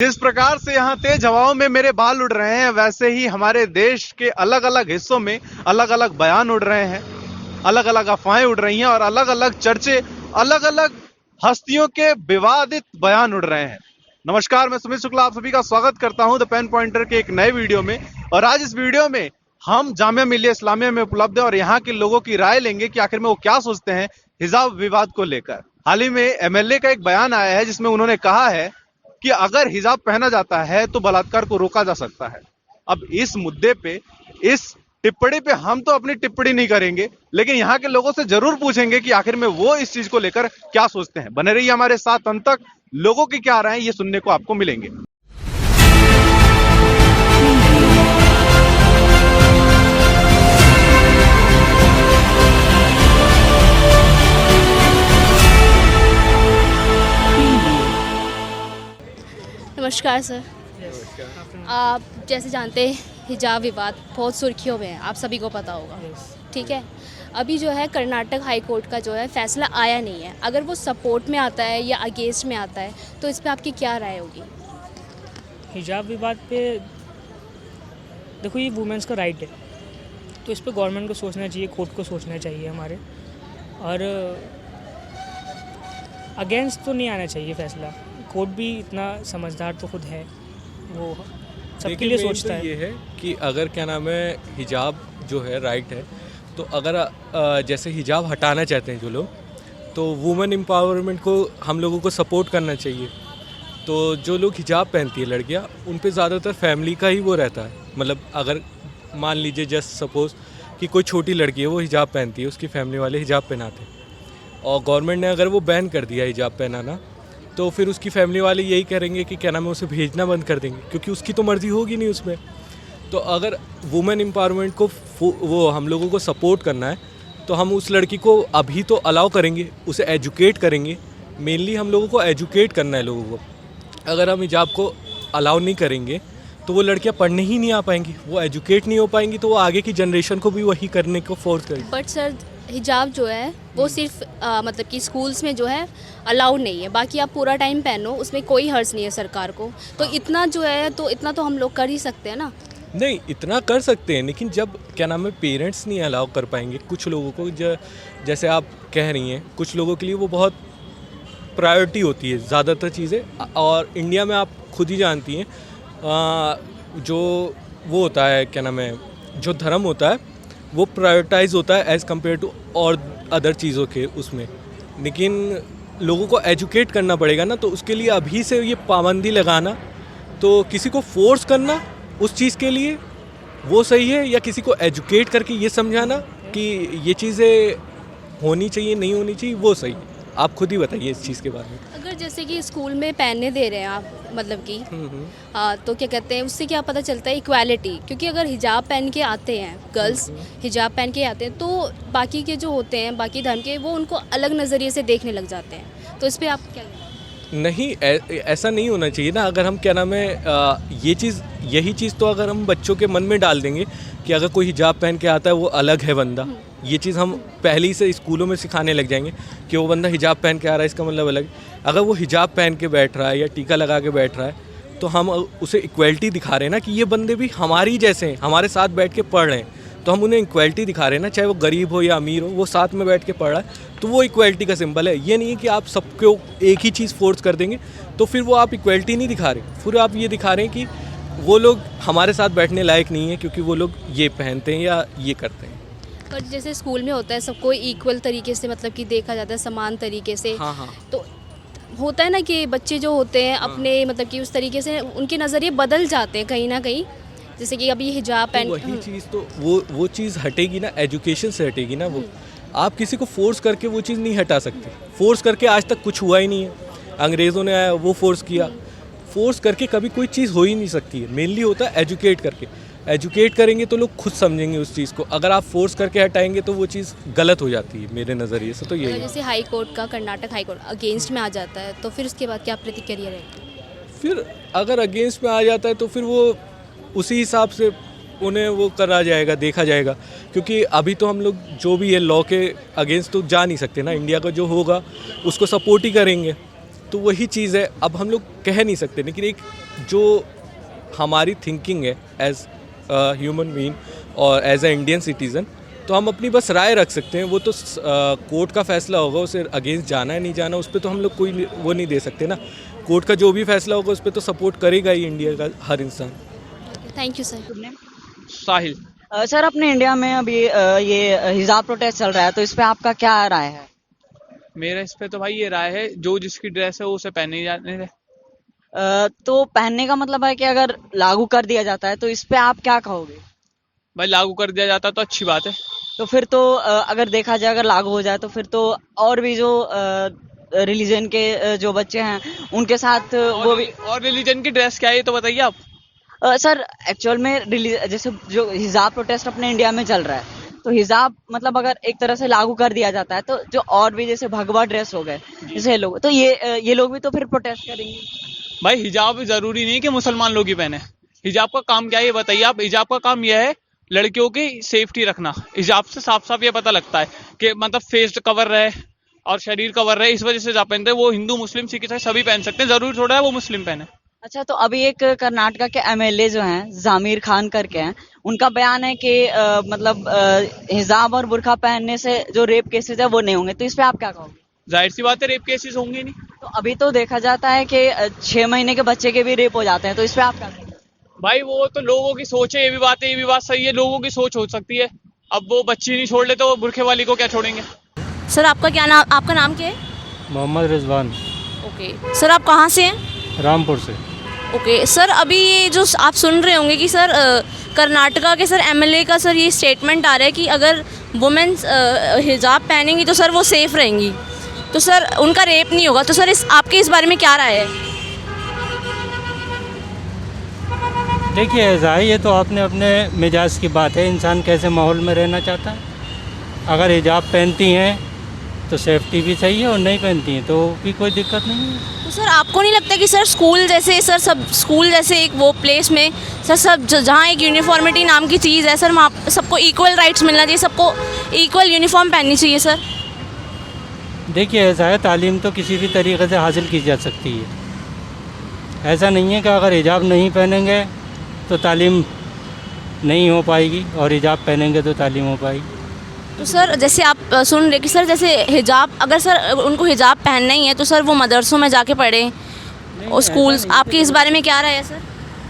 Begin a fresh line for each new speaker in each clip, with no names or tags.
जिस प्रकार से यहाँ तेज हवाओं में मेरे बाल उड़ रहे हैं, वैसे ही हमारे देश के अलग अलग हिस्सों में अलग अलग बयान उड़ रहे हैं, अलग अलग अफवाहें उड़ रही हैं और अलग अलग चर्चे, अलग अलग हस्तियों के विवादित बयान उड़ रहे हैं। नमस्कार, मैं सुमित शुक्ला आप सभी का स्वागत करता हूं द पेन पॉइंटर के एक नए वीडियो में। और आज इस वीडियो में हम जामिया मिलिया इस्लामिया में उपलब्ध है और यहाँ के लोगों की राय लेंगे कि आखिर में वो क्या सोचते हैं हिजाब विवाद को लेकर। हाल ही में एमएलए का एक बयान आया है जिसमें उन्होंने कहा है कि अगर हिजाब पहना जाता है तो बलात्कार को रोका जा सकता है। अब इस मुद्दे पे, इस टिप्पणी पे हम तो अपनी टिप्पणी नहीं करेंगे, लेकिन यहाँ के लोगों से जरूर पूछेंगे कि आखिर में वो इस चीज को लेकर क्या सोचते हैं। बने रहिए हमारे साथ अंत तक, लोगों की क्या राय है ये सुनने को आपको मिलेंगे।
नमस्कार सर। आप जैसे जानते हैं हिजाब विवाद बहुत सुर्खियों में है, आप सभी को पता होगा। ठीक है, अभी जो है कर्नाटक हाई कोर्ट का जो है फैसला आया नहीं है। अगर वो सपोर्ट में आता है या अगेंस्ट में आता है तो इस पे आपकी क्या राय होगी?
हिजाब विवाद पे देखो, ये वुमेंस का राइट है, तो इस पे गवर्नमेंट को सोचना चाहिए, कोर्ट को सोचना चाहिए हमारे। और अगेंस्ट तो नहीं आना चाहिए फैसला। कोर्ट भी इतना समझदार तो खुद है, वो सबके लिए सोचता है।
ये है कि अगर क्या नाम है, हिजाब जो है राइट है, तो अगर जैसे हिजाब हटाना चाहते हैं जो लोग, तो वुमेन एम्पावरमेंट को हम लोगों को सपोर्ट करना चाहिए। तो जो लोग हिजाब पहनती है लड़कियां, उन पे ज़्यादातर फैमिली का ही वो रहता है। मतलब अगर मान लीजिए जस्ट सपोज़ कि कोई छोटी लड़की है, वो हिजाब पहनती है, उसकी फैमिली वाले हिजाब पहनाते हैं, और गवर्नमेंट ने अगर वो बैन कर दिया हिजाब पहनाना, तो फिर उसकी फैमिली वाले यही करेंगे कि क्या नाम है, उसे भेजना बंद कर देंगे, क्योंकि उसकी तो मर्ज़ी होगी नहीं उसमें। तो अगर वुमेन एम्पावरमेंट को वो हम लोगों को सपोर्ट करना है, तो हम उस लड़की को अभी तो अलाउ करेंगे, उसे एजुकेट करेंगे। मेनली हम लोगों को एजुकेट करना है लोगों को। अगर हम हिजाब को अलाउ नहीं करेंगे तो वो लड़कियां पढ़ने ही नहीं आ पाएंगी, वो एजुकेट नहीं हो पाएंगी, तो वो आगे की जनरेशन को भी वही करने को फोर्स करेंगे।
बट सर, हिजाब जो है वो सिर्फ मतलब कि स्कूल्स में जो है अलाउड नहीं है, बाकी आप पूरा टाइम पहनो, उसमें कोई हर्ज नहीं है सरकार को। तो इतना जो है, तो इतना तो हम लोग कर ही सकते हैं ना।
नहीं, इतना कर सकते हैं, लेकिन जब क्या नाम है पेरेंट्स नहीं अलाउ कर पाएंगे कुछ लोगों को, जैसे आप कह रही हैं, कुछ लोगों के लिए वो बहुत प्रायोरिटी होती है ज़्यादातर चीज़ें। और इंडिया में आप खुद ही जानती हैं, जो वो होता है क्या नाम है, जो धर्म होता है वो प्रायोरिटाइज होता है एज़ कम्पेयर टू और अदर चीज़ों के उसमें। लेकिन लोगों को एजुकेट करना पड़ेगा ना, तो उसके लिए अभी से ये पाबंदी लगाना, तो किसी को फोर्स करना उस चीज़ के लिए वो सही है, या किसी को एजुकेट करके ये समझाना कि ये चीज़ें होनी चाहिए नहीं होनी चाहिए, वो सही है? आप खुद ही बताइए इस चीज़ के बारे में।
अगर जैसे कि स्कूल में पहनने दे रहे हैं आप, मतलब कि तो क्या कहते हैं, उससे क्या पता चलता है इक्वालिटी। क्योंकि अगर हिजाब पहन के आते हैं गर्ल्स, हिजाब पहन के आते हैं, तो बाकी के जो होते हैं बाकी धर्म के, वो उनको अलग नज़रिए से देखने लग जाते हैं। तो इस पर आप क्या
नहीं, ऐसा नहीं होना चाहिए ना। अगर हम क्या नाम है, यही चीज़ तो अगर हम बच्चों के मन में डाल देंगे कि अगर कोई हिजाब पहन के आता है वो अलग है बंदा, ये चीज़ हम पहले ही से स्कूलों में सिखाने लग जाएंगे कि वो बंदा हिजाब पहन के आ रहा है, इसका मतलब अलग। अगर वो हिजाब पहन के बैठ रहा है या टीका लगा के बैठ रहा है, तो हम उसे इक्वलिटी दिखा रहे हैं ना, कि ये बंदे भी हमारी जैसे हैं, हमारे साथ बैठ के पढ़ रहे हैं, तो हम उन्हें इक्वलिटी दिखा रहे हैं ना। चाहे वो गरीब हो या अमीर हो, वो साथ में बैठ के पढ़ रहा है, तो वो इक्वलिटी का सिंबल है। ये नहीं है कि आप सबको एक ही चीज़ फोर्स कर देंगे, तो फिर वो आप इक्वलिटी नहीं दिखा रहे, फिर आप ये दिखा रहे हैं कि वो लोग हमारे साथ बैठने लायक नहीं है, क्योंकि वो लोग ये पहनते हैं या ये करते हैं।
पर जैसे स्कूल में होता है सबको इक्वल तरीके से, मतलब कि देखा जाता है समान तरीके से।
हाँ।
तो होता है ना कि बच्चे जो होते हैं अपने मतलब कि उस तरीके से उनके नज़रिए बदल जाते हैं कहीं ना कहीं। जैसे कि अभी हिजाब पहन,
वही चीज़ तो वो चीज़ हटेगी ना, एजुकेशन से हटेगी ना। वो आप किसी को फोर्स करके वो चीज़ नहीं हटा सकते। फोर्स करके आज तक कुछ हुआ ही नहीं है। अंग्रेज़ों ने आया वो फोर्स किया, फोर्स करके कभी कोई चीज़ हो ही नहीं सकती है। मेनली होता है एजुकेट करके। एजुकेट करेंगे तो लोग खुद समझेंगे उस चीज़ को। अगर आप फोर्स करके हटाएंगे तो वो चीज़ गलत हो जाती है मेरे नज़रिए से। तो यही है।
जैसे हाई कोर्ट का, कर्नाटक हाई कोर्ट अगेंस्ट में आ जाता है, तो फिर उसके बाद क्या प्रतिक्रिया रहेगी?
फिर अगर अगेंस्ट में आ जाता है तो फिर वो उसी हिसाब से उन्हें वो करा जाएगा, देखा जाएगा। क्योंकि अभी तो हम लोग जो भी है लॉ के अगेंस्ट तो जा नहीं सकते ना। इंडिया का जो होगा उसको सपोर्ट ही करेंगे। तो वही चीज़ है, अब हम लोग कह नहीं सकते, लेकिन एक जो हमारी थिंकिंग है एज ह्यूमन बीइंग और एज अ इंडियन सिटीज़न, तो हम अपनी बस राय रख सकते हैं। वो तो कोर्ट का फैसला होगा, उसे अगेंस्ट जाना है नहीं जाना उस पर तो हम लोग कोई वो नहीं दे सकते ना। कोर्ट का जो भी फैसला होगा उस पर तो सपोर्ट करेगा ही इंडिया का हर इंसान।
Thank you sir.
Sahil.
Sir अपने इंडिया में अभी ये हिजाब प्रोटेस्ट चल रहा है, तो इस पे आपका क्या राय है?
मेरा इस पे तो भाई ये राय है, जो जिसकी ड्रेस है वो उसे पहने ही जाने दे।
तो पहनने का मतलब है कि अगर लागू कर दिया जाता है तो इस पे आप क्या कहोगे?
भाई लागू कर दिया जाता तो अच्छी बात है।
तो फिर तो अगर देखा जाए, अगर लागू हो जाए तो फिर तो और भी जो रिलीजन के जो बच्चे हैं उनके साथ वो भी।
और रिलीजन की ड्रेस क्या है ये तो बताइए आप।
सर एक्चुअल में जैसे जो हिजाब प्रोटेस्ट अपने इंडिया में चल रहा है, तो हिजाब मतलब अगर एक तरह से लागू कर दिया जाता है तो जो और भी जैसे भगवा ड्रेस हो गए जैसे लोग, तो ये लोग भी तो फिर प्रोटेस्ट करेंगे।
भाई हिजाब जरूरी नहीं कि मुसलमान लोग ही पहने। हिजाब का काम क्या है ये बताइए आप। हिजाब का काम यह है लड़कियों की सेफ्टी रखना। हिजाब से साफ साफ ये पता लगता है कि मतलब फेस कवर रहे और शरीर कवर रहे, इस वजह से हिजाब पहनते हैं। वो हिंदू मुस्लिम सिख ईसाई सभी पहन सकते हैं, जरूरी थोड़ा है वो मुस्लिम पहने।
अच्छा, तो अभी एक कर्नाटका के एमएलए जो हैं जामिर खान करके हैं, उनका बयान है कि हिजाब और बुर्का पहनने से जो रेप केसेस है वो नहीं होंगे, तो इस पे आप क्या कहोगे?
जाहिर सी बात है रेप केसेस होंगे नहीं।
तो अभी तो देखा जाता है कि 6 महीने के बच्चे के भी रेप हो जाते हैं, तो इस पे आप क्या कहोगे?
भाई वो तो लोगों की सोच है, ये भी बात है, ये भी बात सही है, लोगों की सोच हो सकती है। अब वो बच्ची नहीं छोड़ ले तो वो बुरखे वाली को क्या छोड़ेंगे।
सर आपका नाम क्या है?
मोहम्मद रिजवान,
ओके सर, आप कहाँ से हैं?
रामपुर से।
ओके सर, अभी ये जो आप सुन रहे होंगे कि सर कर्नाटका के सर एमएलए का सर ये स्टेटमेंट आ रहा है कि अगर वुमेन्स हिजाब पहनेंगी तो सर वो सेफ रहेंगी, तो सर उनका रेप नहीं होगा। तो सर आपके इस बारे में क्या राय है?
देखिए ऐसा है, ये तो आपने अपने मिजाज की बात है, इंसान कैसे माहौल में रहना चाहता है। अगर हिजाब पहनती हैं तो सेफ्टी भी चाहिए और नहीं पहनती हैं तो भी कोई दिक्कत नहीं है।
तो सर आपको नहीं लगता कि सर स्कूल जैसे एक वो प्लेस में सर सब जहाँ एक यूनिफॉर्मिटी नाम की चीज़ है सर, वहाँ सबको इक्वल राइट्स मिलना चाहिए, सबको इक्वल यूनिफॉर्म पहननी चाहिए सर?
देखिए ऐसा है, तालीम तो किसी भी तरीके से हासिल की जा सकती है। ऐसा नहीं है कि अगर हिजाब नहीं पहनेंगे तो तालीम नहीं हो पाएगी और हिजाब पहनेंगे तो तालीम हो पाएगी।
तो सर जैसे आप सुन रहे कि सर जैसे हिजाब, अगर सर उनको हिजाब पहनना ही है तो सर वो मदरसों में जाके पढ़ें और स्कूल्स, आपकी इस बारे में क्या राय है सर?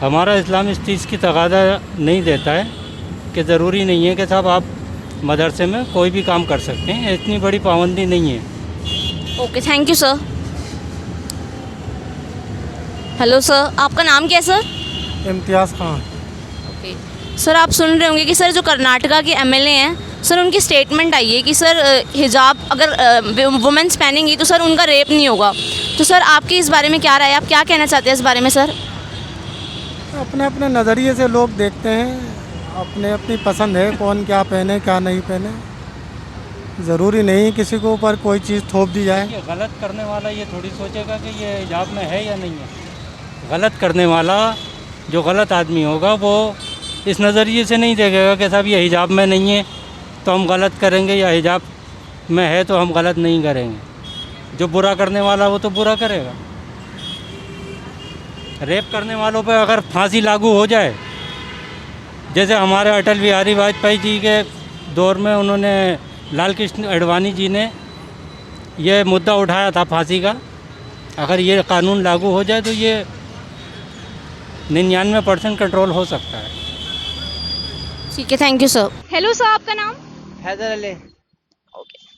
हमारा इस्लाम इस चीज़ की तकादा नहीं देता है कि ज़रूरी नहीं है कि साहब आप मदरसे में कोई भी काम कर सकते हैं, इतनी बड़ी पाबंदी नहीं है।
Okay, thank you sir. Hello sir, आपका नाम क्या है सर?
इम्तियाज़ खान।
ओके सर, आप सुन रहे होंगे कि सर जो कर्नाटका के एमएलए हैं सर, उनकी स्टेटमेंट आई है कि सर हिजाब अगर वुमेन्स पहनेंगी तो सर उनका रेप नहीं होगा। तो सर आपकी इस बारे में क्या राय है, आप क्या कहना चाहते हैं इस बारे में सर?
अपने अपने नज़रिए से लोग देखते हैं, अपने अपनी पसंद है कौन क्या पहने क्या नहीं पहने। ज़रूरी नहीं किसी को ऊपर कोई चीज़ थोप दी जाए।
ये गलत करने वाला ये थोड़ी सोचेगा कि ये हिजाब में है या नहीं है। गलत करने वाला जो गलत आदमी होगा वो इस नज़रिए से नहीं देखेगा कि साहब ये हिजाब में नहीं है तो हम गलत करेंगे, या हिजाब में है तो हम गलत नहीं करेंगे। जो बुरा करने वाला वो तो बुरा करेगा। रेप करने वालों पर अगर फांसी लागू हो जाए, जैसे हमारे अटल बिहारी वाजपेयी जी के दौर में उन्होंने लाल कृष्ण आडवाणी जी ने ये मुद्दा उठाया था फांसी का, अगर ये कानून लागू हो जाए तो ये 99% कंट्रोल हो सकता है।
ठीक है, thank you sir.
Hello sir, आपका नाम?
हैदर अली।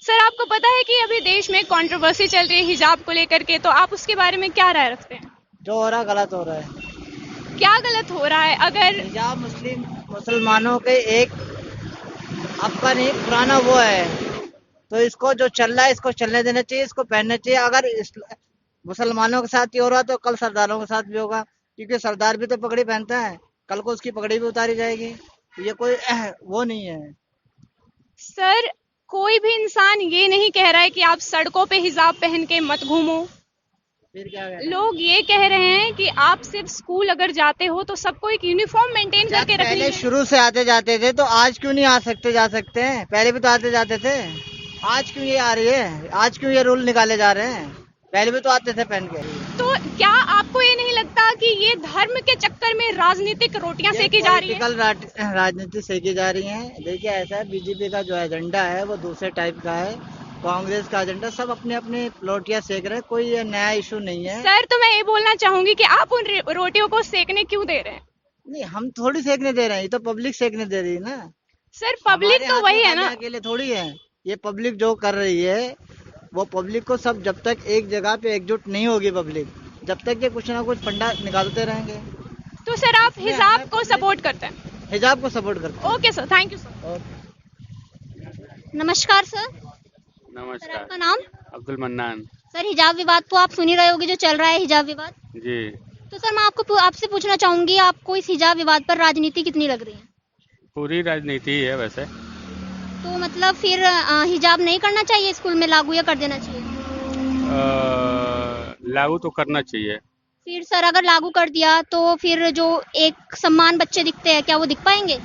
सर आपको पता है कि अभी देश में कंट्रोवर्सी चल रही है हिजाब को लेकर के, तो आप उसके बारे में क्या राय रखते हैं?
जो हो रहा गलत हो रहा है।
क्या गलत हो रहा है? अगर
हिजाब मुसलमानों के एक अपन एक पुराना वो है, तो इसको जो चल रहा है इसको चलने देना चाहिए, इसको पहनना चाहिए। अगर मुसलमानों के साथ ही हो रहा तो कल सरदारों के साथ भी होगा, क्योंकि सरदार भी तो पगड़ी पहनता है, कल को उसकी पगड़ी भी उतारी जाएगी। ये कोई वो नहीं है।
सर कोई भी इंसान ये नहीं कह रहा है कि आप सड़कों पे हिजाब पहन के मत घूमो।
फिर क्या
लोग ये कह रहे हैं कि आप सिर्फ स्कूल अगर जाते हो तो सबको एक यूनिफॉर्म मेंटेन करके रखनी
पहले
है।
शुरू से आते जाते थे तो आज क्यों नहीं जा सकते हैं? पहले भी तो आते जाते थे, आज क्यों ये आ रही है? आज क्यों ये रूल निकाले जा रहे हैं? पहले भी तो आते थे पहन के।
तो क्या आपको ये नहीं लगता कि ये धर्म के चक्कर में राजनीतिक रोटियां सेकी जा रही है?
पॉलिटिकल राजनीति सेकी जा रही है। देखिए ऐसा है, बीजेपी का जो एजेंडा है वो दूसरे टाइप का है, कांग्रेस का एजेंडा, सब अपने अपने रोटियां सेक रहे हैं, कोई ये नया इशू नहीं है।
सर तो मैं ये बोलना चाहूंगी कि आप उन रोटियों को सेकने क्यों दे रहे हैं?
नहीं, हम थोड़ी सेकने दे रहे हैं, ये तो पब्लिक सेकने दे रही है ना।
सर पब्लिक तो वही है ना।
अकेले थोड़ी है, ये पब्लिक जो कर रही है वो पब्लिक को सब, जब तक एक जगह पे एकजुट नहीं होगी पब्लिक, जब तक ये कुछ ना कुछ फंडा निकालते रहेंगे।
तो सर आप हिजाब को सपोर्ट करते हैं?
हिजाब को सपोर्ट करते हैं।
Okay sir, thank you sir.
नमस्कार सर। सर
नमस्कार।
आपका नाम?
अब्दुल मन्नान
सर हिजाब विवाद तो आप सुन ही रहे होगे जो चल रहा है, हिजाब विवाद।
जी।
तो सर मैं आपसे पूछना चाहूंगी, आपको इस हिजाब विवाद पर राजनीति कितनी लग रही है?
पूरी राजनीति है वैसे।
तो मतलब फिर हिजाब नहीं करना चाहिए स्कूल में लागू, या कर देना चाहिए?
लागू तो करना चाहिए।
फिर सर अगर लागू कर दिया तो फिर जो एक समान बच्चे दिखते हैं, क्या वो दिख पाएंगे?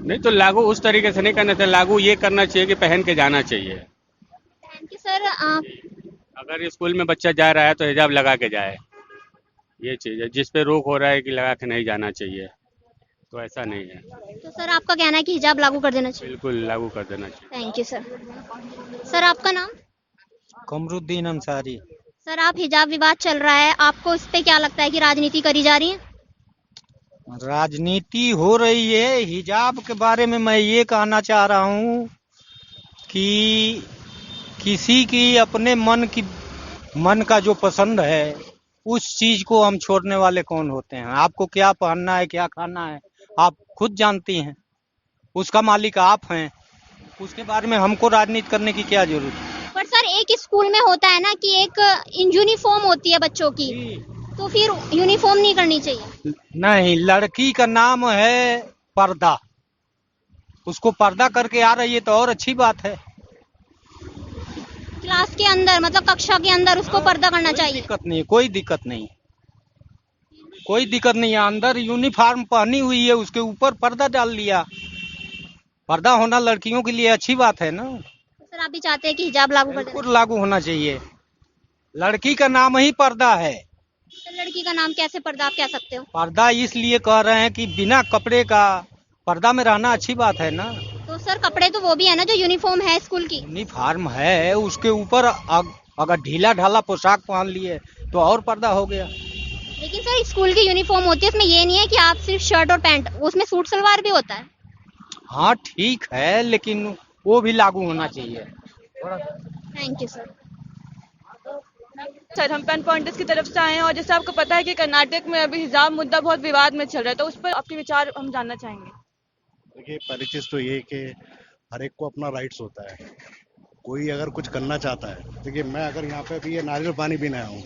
नहीं तो लागू उस तरीके से नहीं करना चाहिए, लागू ये करना चाहिए कि पहन के जाना चाहिए।
Thank you sir.
अगर स्कूल में बच्चा जा रहा है तो हिजाब लगा के जाए, ये चीज़ है। जिस पे रोक हो रहा है कि लगा के नहीं जाना चाहिए, तो ऐसा नहीं है।
तो सर आपका कहना है कि हिजाब लागू कर देना चाहिए?
बिल्कुल लागू कर देना चाहिए।
Thank you sir. सर आपका नाम?
कमरुद्दीन अंसारी।
सर आप हिजाब विवाद चल रहा है, आपको इस पे क्या लगता है कि राजनीति करी जा रही है?
राजनीति हो रही है। हिजाब के बारे में मैं ये कहना चाह रहा हूँ कि किसी की अपने मन का जो पसंद है उस चीज को हम छोड़ने वाले कौन होते हैं? आपको क्या पहनना है, क्या खाना है, आप खुद जानती हैं, उसका मालिक आप हैं। उसके बारे में हमको राजनीति करने की क्या जरूरत है?
पर सर एक स्कूल में होता है ना कि एक यूनिफॉर्म होती है बच्चों की, तो फिर यूनिफॉर्म नहीं करनी चाहिए?
नहीं, लड़की का नाम है पर्दा, उसको पर्दा करके आ रही है तो और अच्छी बात है।
क्लास के अंदर मतलब कक्षा के अंदर उसको पर्दा करना चाहिए?
दिक्कत नहीं, कोई दिक्कत नहीं, कोई दिक्कत नहीं है। अंदर यूनिफॉर्म पहनी हुई है, उसके ऊपर पर्दा डाल लिया। पर्दा होना लड़कियों के लिए अच्छी बात है ना।
सर आप भी चाहते हैं कि हिजाब लागू कर देना?
बिल्कुल लागू होना चाहिए। लड़की का नाम ही पर्दा है।
तो लड़की का नाम कैसे पर्दा आप कह सकते हो?
पर्दा इसलिए कह रहे हैं कि बिना कपड़े का पर्दा में रहना अच्छी बात है ना।
तो सर कपड़े तो वो भी है ना जो यूनिफॉर्म है स्कूल की?
यूनिफॉर्म है, उसके ऊपर अगर ढीला ढाला पोशाक पहन लिए तो और पर्दा हो गया।
लेकिन सर स्कूल की यूनिफॉर्म होती है, उसमें ये नहीं है कि आप सिर्फ शर्ट और पैंट, उसमें सूट सलवार भी होता है।
हाँ ठीक है, लेकिन वो भी लागू होना चाहिए।
Thank you sir.
सर हम पेन पॉइंटर्स की तरफ से आए हैं और जैसे आपको पता है कि कर्नाटक में अभी हिजाब मुद्दा बहुत विवाद में चल रहा है, तो उस पर आपके विचार हम जानना चाहेंगे।
देखिए पहली चीज़ तो ये कि हर एक को अपना राइट्स होता है। कोई अगर कुछ करना चाहता है, देखिए मैं अगर यहाँ पे अभी ये नारियल पानी पीने आया हूँ,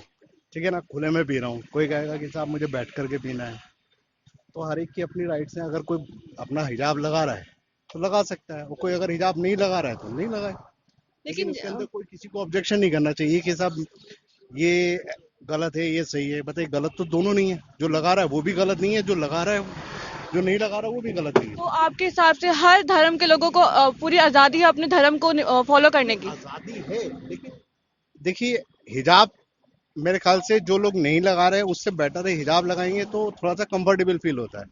ठीक है ना, खुले में पी रहा हूँ, कोई कहेगा कि साहब मुझे बैठ करके पीना है, तो हर एक की अपनी राइट्स हैं। अगर कोई अपना हिजाब लगा रहा है तो लगा सकता है, और कोई अगर हिजाब नहीं लगा रहा है तो नहीं लगाए। लेकिन इसके अंदर कोई किसी को ऑब्जेक्शन नहीं करना चाहिए कि साहब ये गलत है, ये सही है। बताइए, गलत तो दोनों नहीं है, जो लगा रहा है वो भी गलत नहीं है, जो लगा रहा है जो नहीं लगा रहा वो भी गलत नहीं है।
तो आपके हिसाब से हर धर्म के लोगों को पूरी आज़ादी है अपने धर्म को फॉलो करने की?
आज़ादी है, लेकिन देखिए हिजाब मेरे ख्याल से जो लोग नहीं लगा रहे उससे बेटर है हिजाब लगाएंगे तो थोड़ा सा कंफर्टेबल फील होता है।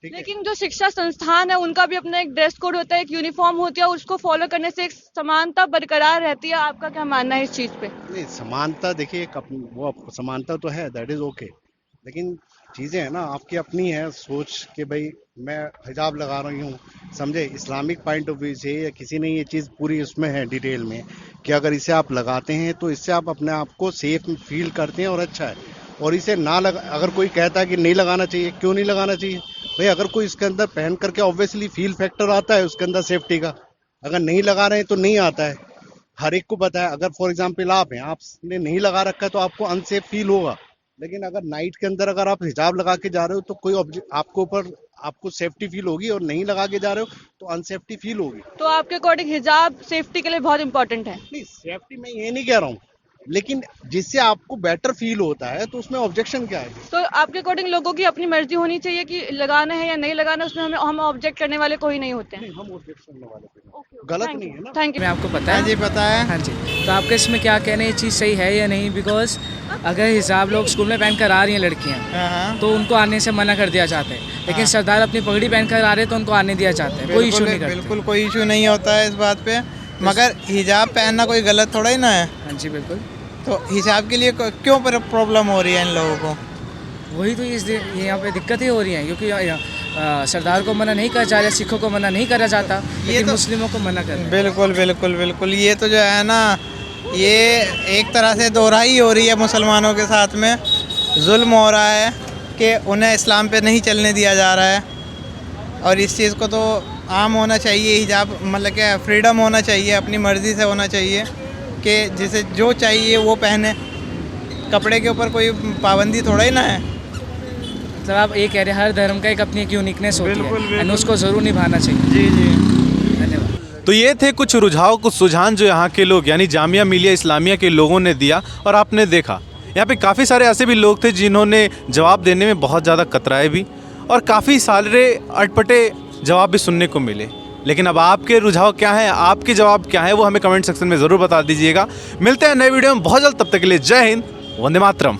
लेकिन जो शिक्षा संस्थान है उनका भी अपना एक ड्रेस कोड होता है, एक यूनिफॉर्म होती है, उसको फॉलो करने से एक समानता बरकरार रहती है। आपका क्या मानना है इस चीज पे?
नहीं, समानता देखिए वो समानता तो है, दैट इज ओके, लेकिन चीजें है ना आपकी अपनी है सोच कि भाई मैं हिजाब लगा रही हूँ, समझे, इस्लामिक पॉइंट ऑफ व्यू से या किसी ने ये चीज़ पूरी उसमें है डिटेल में कि अगर इसे आप लगाते हैं तो इससे आप अपने आप को सेफ फील करते हैं और अच्छा है। और इसे ना लगा, अगर कोई कहता है कि नहीं लगाना चाहिए, क्यों नहीं लगाना चाहिए भाई? अगर कोई इसके अंदर पहन करके ऑब्वियसली फील फैक्टर आता है उसके अंदर सेफ्टी का, अगर नहीं लगा रहे हैं तो नहीं आता है, हर एक को पता है। अगर फॉर एग्जाम्पल आप हैं, आपने नहीं लगा रखा है तो आपको अनसेफ फील होगा, लेकिन अगर नाइट के अंदर अगर आप हिजाब लगा के जा रहे हो तो कोई आपको ऊपर आपको सेफ्टी फील होगी, और नहीं लगा के जा रहे हो तो अनसेफ्टी फील होगी।
तो आपके अकॉर्डिंग हिजाब सेफ्टी के लिए बहुत इंपॉर्टेंट है?
नहीं, सेफ्टी मैं ये नहीं कह रहा हूँ, लेकिन जिससे आपको बेटर फील होता है तो उसमें ऑब्जेक्शन क्या है?
तो आपके अकॉर्डिंग लोगों की अपनी मर्जी होनी चाहिए कि लगाना है या नहीं लगाना, उसमें हम ऑब्जेक्ट करने वाले कोई नहीं होते हैं।
हम ऑब्जेक्ट करने वाले गलत नहीं है ना।
Thank you.
मैं आपको पता है जी, पता है। हाँ जी, तो आपका इसमें क्या कहना है, ये चीज़ सही है या नहीं? बिकॉज अगर हिजाब लोग स्कूल में पहन कर आ रही हैं लड़कियाँ, तो उनको आने से मना कर दिया जाता है, लेकिन सरदार अपनी पगड़ी पहन कर आ रहे तो उनको आने दिया जाता है, कोई इशू नहीं करते।
बिल्कुल कोई इशू नहीं होता है इस बात पे, मगर हिजाब पहनना कोई गलत थोड़ा ही ना है।
हाँ जी बिल्कुल।
तो हिजाब के लिए क्यों प्रॉब्लम हो रही है इन लोगों को?
वही तो यहाँ पे दिक्कतें हो रही हैं, क्योंकि सरदार को मना नहीं करा जा रहा, सिखों को मना नहीं करा जाता, लेकिन मुस्लिमों को मना कर रहे हैं।
बिल्कुल बिल्कुल बिल्कुल, ये तो जो है ना, ये एक तरह से दोहराई हो रही है, मुसलमानों के साथ में जुल्म हो रहा है कि उन्हें इस्लाम पे नहीं चलने दिया जा रहा है। और इस चीज़ को तो आम होना चाहिए, हिजाब मतलब क्या फ्रीडम होना चाहिए, अपनी मर्ज़ी से होना चाहिए कि जिसे जो चाहिए वो पहने, कपड़े के ऊपर कोई पाबंदी थोड़ा ही ना है।
मतलब आप ये कह रहे हैं हर धर्म का एक अपनी एक यूनिकनेस होती है, और उसको ज़रूर निभाना चाहिए।
जी जी,
धन्यवाद।
तो ये थे कुछ रुझाव, कुछ सुझाव जो यहाँ के लोग यानी जामिया मिलिया इस्लामिया के लोगों ने दिया, और आपने देखा यहाँ पे काफ़ी सारे ऐसे भी लोग थे जिन्होंने जवाब देने में बहुत ज़्यादा कतराए भी, और काफ़ी सारे अटपटे जवाब भी सुनने को मिले। लेकिन अब आपके रुझाव क्या है, आपके जवाब क्या है, वो हमें कमेंट सेक्शन में ज़रूर बता दीजिएगा। मिलते हैं नए वीडियो में बहुत जल्द, तब तक के लिए जय हिंद, वंदे मातरम।